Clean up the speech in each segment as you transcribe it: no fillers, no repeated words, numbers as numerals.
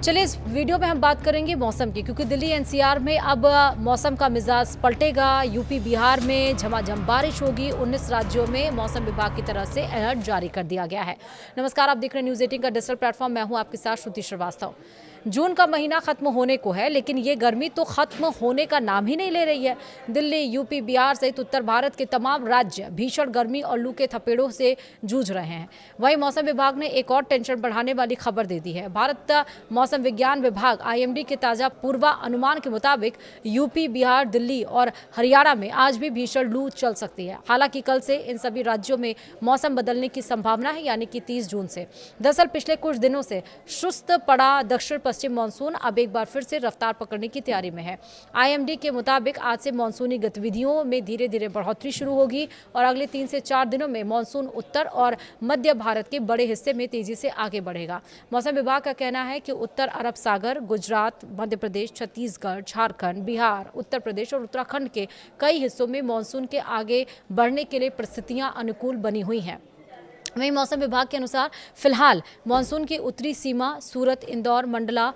चलिए इस वीडियो में हम बात करेंगे मौसम की, क्योंकि दिल्ली एनसीआर में अब मौसम का मिजाज पलटेगा। यूपी बिहार में झमाझम बारिश होगी। 19 राज्यों में मौसम विभाग की तरफ से अलर्ट जारी कर दिया गया है। नमस्कार, आप देख रहे हैं न्यूज़ 18 का डिजिटल प्लेटफॉर्म। मैं हूं आपके साथ श्रुति श्रीवास्तव। जून का महीना खत्म होने को है, लेकिन ये गर्मी तो खत्म होने का नाम ही नहीं ले रही है। दिल्ली, यूपी, बिहार सहित उत्तर भारत के तमाम राज्य भीषण गर्मी और लू के थपेड़ों से जूझ रहे हैं। वहीं मौसम विभाग ने एक और टेंशन बढ़ाने वाली खबर दे दी है। भारत मौसम विज्ञान विभाग आईएमडी के ताजा पूर्वानुमान के मुताबिक यूपी, बिहार, दिल्ली और हरियाणा में आज भी भीषण लू चल सकती है। हालांकि कल से इन सभी राज्यों में मौसम बदलने की संभावना है, यानी कि 30 जून से। दरअसल पिछले कुछ दिनों से सुस्त पड़ा दक्षिण पश्चिम मानसून अब एक बार फिर से रफ्तार पकड़ने की तैयारी में है। आईएमडी के मुताबिक आज से मानसूनी गतिविधियों में धीरे धीरे बढ़ोतरी शुरू होगी और अगले 3 से 4 दिनों में मानसून उत्तर और मध्य भारत के बड़े हिस्से में तेजी से आगे बढ़ेगा। मौसम विभाग का कहना है कि उत्तर अरब सागर, गुजरात, मध्य प्रदेश, छत्तीसगढ़, झारखंड, बिहार, उत्तर प्रदेश और उत्तराखंड के कई हिस्सों में मानसून के आगे बढ़ने के लिए परिस्थितियां अनुकूल बनी हुई हैं। वहीं मौसम विभाग के अनुसार फिलहाल मानसून की उत्तरी सीमा सूरत, इंदौर, मंडला,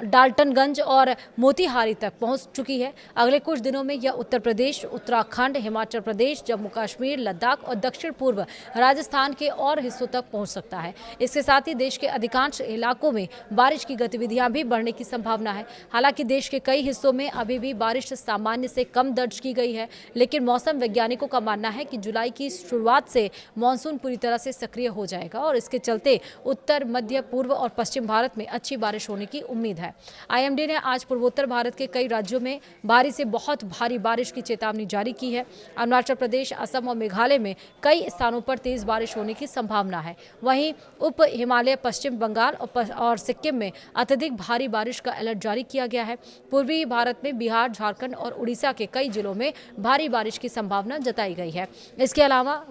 डाल्टनगंज और मोतीहारी तक पहुंच चुकी है। अगले कुछ दिनों में यह उत्तर प्रदेश, उत्तराखंड, हिमाचल प्रदेश, जम्मू कश्मीर, लद्दाख और दक्षिण पूर्व राजस्थान के और हिस्सों तक पहुंच सकता है। इसके साथ ही देश के अधिकांश इलाकों में बारिश की गतिविधियां भी बढ़ने की संभावना है। हालांकि देश के कई हिस्सों में अभी भी बारिश सामान्य से कम दर्ज की गई है, लेकिन मौसम वैज्ञानिकों का मानना है कि जुलाई की शुरुआत से मानसून पूरी तरह से सक्रिय हो जाएगा और इसके चलते उत्तर, मध्य, पूर्व और पश्चिम भारत में अच्छी बारिश होने की उम्मीद है। आईएमडी ने आज पूर्वोत्तर भारत के कई राज्यों में भारी से बहुत भारी बारिश की चेतावनी जारी की है। अरुणाचल प्रदेश, असम और मेघालय में कई स्थानों पर तेज बारिश होने की संभावना है। वहीं उप हिमालय, पश्चिम बंगाल और सिक्किम में अत्यधिक भारी बारिश का अलर्ट जारी किया गया है। पूर्वी भारत में बिहार, झारखंड और उड़ीसा के कई जिलों में भारी बारिश की संभावना जताई गई है। इसके अलावा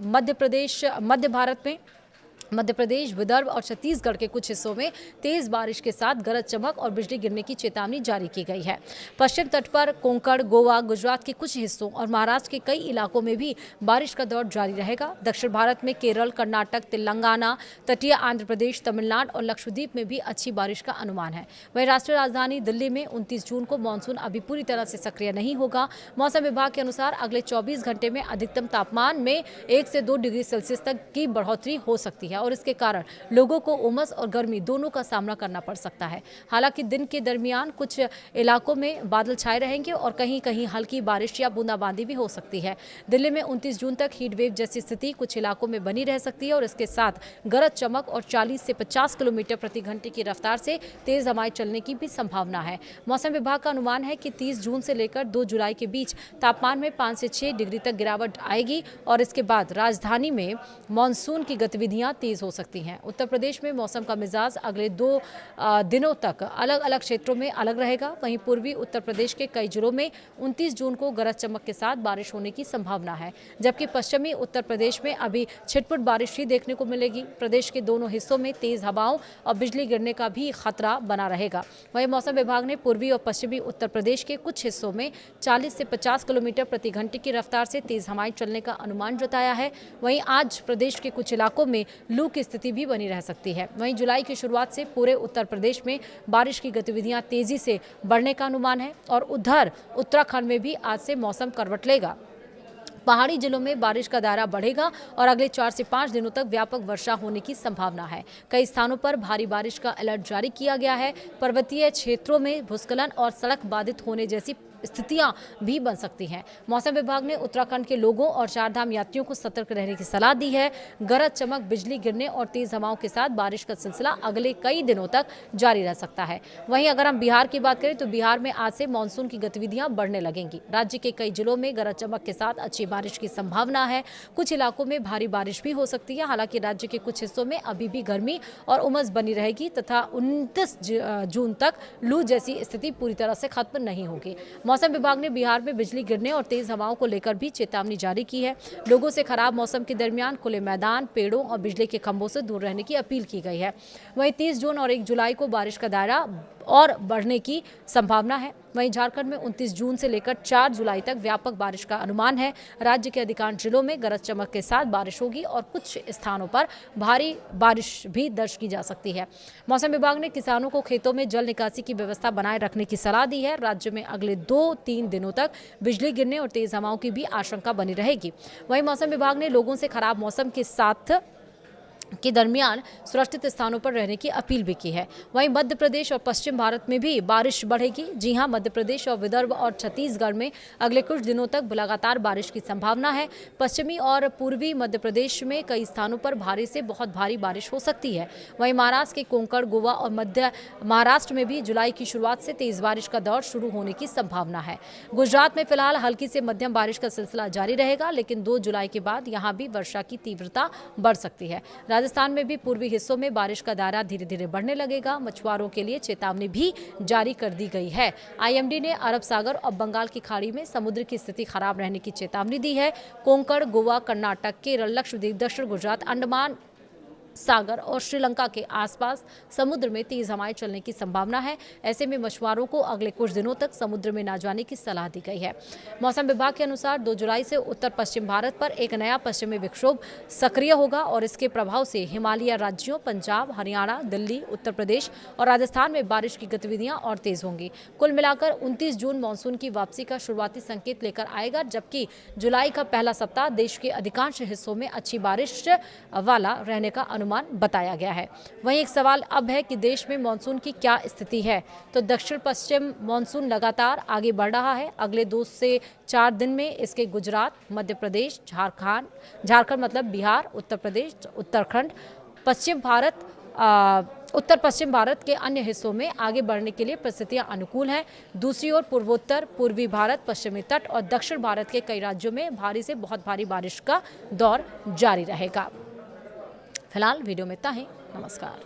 मध्य प्रदेश, विदर्भ और छत्तीसगढ़ के कुछ हिस्सों में तेज बारिश के साथ गरज चमक और बिजली गिरने की चेतावनी जारी की गई है। पश्चिम तट पर कोंकण, गोवा, गुजरात के कुछ हिस्सों और महाराष्ट्र के कई इलाकों में भी बारिश का दौर जारी रहेगा। दक्षिण भारत में केरल, कर्नाटक, तेलंगाना, तटीय आंध्र प्रदेश, तमिलनाडु और लक्षद्वीप में भी अच्छी बारिश का अनुमान है। वहीं राष्ट्रीय राजधानी दिल्ली में 29 जून को मानसून अभी पूरी तरह से सक्रिय नहीं होगा। मौसम विभाग के अनुसार अगले 24 घंटे में अधिकतम तापमान में 1 से 2 डिग्री सेल्सियस तक की बढ़ोतरी हो सकती है और इसके कारण लोगों को उमस और गर्मी दोनों का सामना करना पड़ सकता है। हालांकि दिन के दरमियान कुछ इलाकों में बादल छाए रहेंगे और कहीं कहीं हल्की बारिश या बूंदाबांदी भी हो सकती है। दिल्ली में 29 जून तक हीट वेव जैसी स्थिति कुछ इलाकों में बनी रह सकती है और इसके साथ गरज चमक और 40 से 50 किलोमीटर प्रति घंटे की रफ्तार से तेज हवाएं चलने की भी संभावना है। मौसम विभाग का अनुमान है कि 30 जून से लेकर 2 जुलाई के बीच तापमान में 5 से 6 डिग्री तक गिरावट आएगी और इसके बाद राजधानी में मानसून की गतिविधियां तेज हो सकती हैं। उत्तर प्रदेश में मौसम का मिजाज अगले 2 दिनों तक अलग अलग क्षेत्रों में अलग रहेगा। वहीं पूर्वी उत्तर प्रदेश के कई जिलों में 29 जून को गरज चमक के साथ बारिश होने की संभावना है, जबकि पश्चिमी उत्तर प्रदेश में अभी छिटपुट बारिश ही देखने को मिलेगी। प्रदेश के दोनों हिस्सों में तेज हवाओं और बिजली गिरने का भी खतरा बना रहेगा। वहीं मौसम विभाग ने पूर्वी और पश्चिमी उत्तर प्रदेश के कुछ हिस्सों में 40 से 50 किलोमीटर प्रति घंटे की रफ्तार से तेज हवाएं चलने का अनुमान जताया है। वहीं आज प्रदेश के कुछ इलाकों में लू की स्थिति भी बनी रह सकती है। वहीं जुलाई की शुरुआत से पूरे उत्तर प्रदेश में बारिश की गतिविधियां तेजी से बढ़ने का अनुमान है और उधर उत्तराखंड में भी आज से मौसम करवट लेगा। पहाड़ी जिलों में बारिश का दायरा बढ़ेगा और अगले 4 से 5 दिनों तक व्यापक वर्षा होने की संभावना है। कई स्थानों पर भारी बारिश का अलर्ट जारी किया गया है। पर्वतीय क्षेत्रों में भूस्खलन और सड़क बाधित होने जैसी स्थितियां भी बन सकती हैं। मौसम विभाग ने उत्तराखंड के लोगों और चारधाम यात्रियों को सतर्क रहने की सलाह दी है। गरज चमक, बिजली गिरने और तेज हवाओं के साथ बारिश का सिलसिला अगले कई दिनों तक जारी रह सकता है। वहीं अगर हम बिहार की बात करें तो बिहार में आज से मानसून की गतिविधियां बढ़ने लगेंगी। राज्य के कई जिलों में गरज चमक के साथ अच्छी बारिश की संभावना है। कुछ इलाकों में भारी बारिश भी हो सकती है। हालांकि राज्य के कुछ हिस्सों में अभी भी गर्मी और उमस बनी रहेगी तथा 29 जून तक लू जैसी स्थिति पूरी तरह से खत्म नहीं होगी। मौसम विभाग ने बिहार में बिजली गिरने और तेज हवाओं को लेकर भी चेतावनी जारी की है। लोगों से खराब मौसम के दरमियान खुले मैदान, पेड़ों और बिजली के खंभों से दूर रहने की अपील की गई है। वहीं 30 जून और 1 जुलाई को बारिश का दायरा और बढ़ने की संभावना है। वहीं झारखंड में 29 जून से लेकर 4 जुलाई तक व्यापक बारिश का अनुमान है। राज्य के अधिकांश जिलों में गरज चमक के साथ बारिश होगी और कुछ स्थानों पर भारी बारिश भी दर्ज की जा सकती है। मौसम विभाग ने किसानों को खेतों में जल निकासी की व्यवस्था बनाए रखने की सलाह दी है। राज्य में अगले 2-3 दिनों तक बिजली गिरने और तेज हवाओं की भी आशंका बनी रहेगी। वहीं मौसम विभाग ने लोगों से खराब मौसम के दरमियान सुरक्षित स्थानों पर रहने की अपील भी की है। वहीं मध्य प्रदेश और पश्चिम भारत में भी बारिश बढ़ेगी। जी हां, मध्य प्रदेश और विदर्भ और छत्तीसगढ़ में अगले कुछ दिनों तक लगातार बारिश की संभावना है। पश्चिमी और पूर्वी मध्य प्रदेश में कई स्थानों पर भारी से बहुत भारी बारिश हो सकती है। वहीं महाराष्ट्र के कोंकण, गोवा और मध्य महाराष्ट्र में भी जुलाई की शुरुआत से तेज बारिश का दौर शुरू होने की संभावना है। गुजरात में फिलहाल हल्की से मध्यम बारिश का सिलसिला जारी रहेगा, लेकिन 2 जुलाई के बाद यहां भी वर्षा की तीव्रता बढ़ सकती है। राजस्थान में भी पूर्वी हिस्सों में बारिश का दायरा धीरे धीरे बढ़ने लगेगा। मछुआरों के लिए चेतावनी भी जारी कर दी गई है। आईएमडी ने अरब सागर और बंगाल की खाड़ी में समुद्र की स्थिति खराब रहने की चेतावनी दी है। कोंकण, गोवा, कर्नाटक, केरल, लक्षद्वीप, दक्षिण गुजरात, अंडमान सागर और श्रीलंका के आसपास समुद्र में तेज हवाएं चलने की संभावना है। ऐसे में मछुआरों को अगले कुछ दिनों तक समुद्र में न जाने की सलाह दी गई है। मौसम विभाग के अनुसार 2 जुलाई से उत्तर पश्चिम भारत पर एक नया पश्चिमी विक्षोभ सक्रिय होगा और इसके प्रभाव से हिमालय राज्यों पंजाब, हरियाणा, दिल्ली, उत्तर प्रदेश और राजस्थान में बारिश की गतिविधियां और तेज होंगी। कुल मिलाकर 29 जून मानसून की वापसी का शुरुआती संकेत लेकर आएगा, जबकि जुलाई का पहला सप्ताह देश के अधिकांश हिस्सों में अच्छी बारिश वाला रहने का अनुमान बताया गया है। वहीं एक सवाल अब है कि देश में मानसून की क्या स्थिति है। तो दक्षिण पश्चिम मानसून लगातार आगे बढ़ रहा है। अगले 2 से 4 दिन में इसके गुजरात, मध्य प्रदेश, झारखंड मतलब बिहार, उत्तर प्रदेश, उत्तराखंड, उत्तर पश्चिम भारत के अन्य हिस्सों में आगे बढ़ने के लिए परिस्थितियां अनुकूल हैं। दूसरी ओर पूर्वोत्तर, पूर्वी भारत, पश्चिमी तट और दक्षिण भारत के कई राज्यों में भारी से बहुत भारी बारिश का दौर जारी रहेगा। फिलहाल वीडियो में इतना ही। नमस्कार।